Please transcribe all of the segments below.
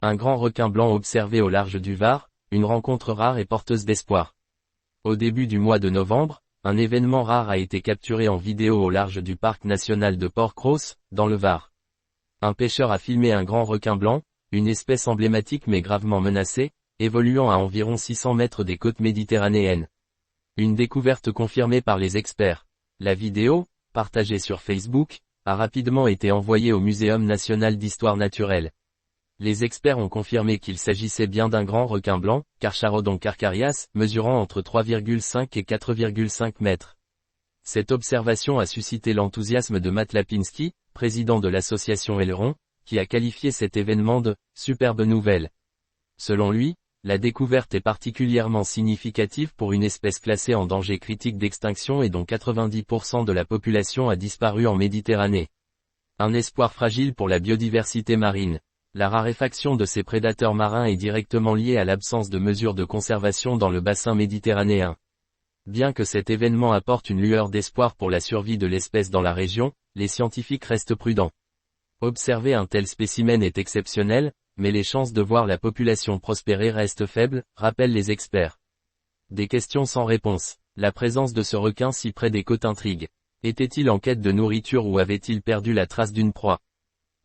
Un grand requin blanc observé au large du Var, une rencontre rare et porteuse d'espoir. Au début du mois de novembre, un événement rare a été capturé en vidéo au large du parc national de Port-Cros, dans le Var. Un pêcheur a filmé un grand requin blanc, une espèce emblématique mais gravement menacée, évoluant à environ 600 mètres des côtes méditerranéennes. Une découverte confirmée par les experts. La vidéo, partagée sur Facebook, a rapidement été envoyée au Muséum national d'histoire naturelle. Les experts ont confirmé qu'il s'agissait bien d'un grand requin blanc, Carcharodon carcarias, mesurant entre 3,5 et 4,5 mètres. Cette observation a suscité l'enthousiasme de Matt Lapinski, président de l'association Aileron, qui a qualifié cet événement de « superbe nouvelle ». Selon lui, la découverte est particulièrement significative pour une espèce classée en danger critique d'extinction et dont 90% de la population a disparu en Méditerranée. Un espoir fragile pour la biodiversité marine. La raréfaction de ces prédateurs marins est directement liée à l'absence de mesures de conservation dans le bassin méditerranéen. Bien que cet événement apporte une lueur d'espoir pour la survie de l'espèce dans la région, les scientifiques restent prudents. Observer un tel spécimen est exceptionnel, mais les chances de voir la population prospérer restent faibles, rappellent les experts. Des questions sans réponse. La présence de ce requin si près des côtes intrigue. Était-il en quête de nourriture ou avait-il perdu la trace d'une proie?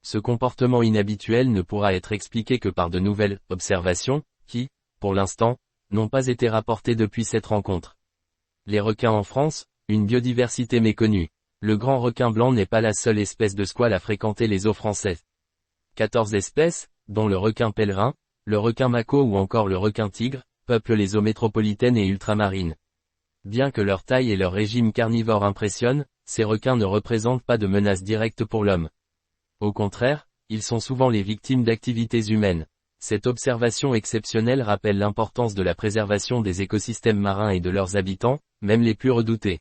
Ce comportement inhabituel ne pourra être expliqué que par de nouvelles observations, qui, pour l'instant, n'ont pas été rapportées depuis cette rencontre. Les requins en France, une biodiversité méconnue. Le grand requin blanc n'est pas la seule espèce de squale à fréquenter les eaux françaises. 14 espèces, dont le requin pèlerin, le requin mako ou encore le requin tigre, peuplent les eaux métropolitaines et ultramarines. Bien que leur taille et leur régime carnivore impressionnent, ces requins ne représentent pas de menace directe pour l'homme. Au contraire, ils sont souvent les victimes d'activités humaines. Cette observation exceptionnelle rappelle l'importance de la préservation des écosystèmes marins et de leurs habitants, même les plus redoutés.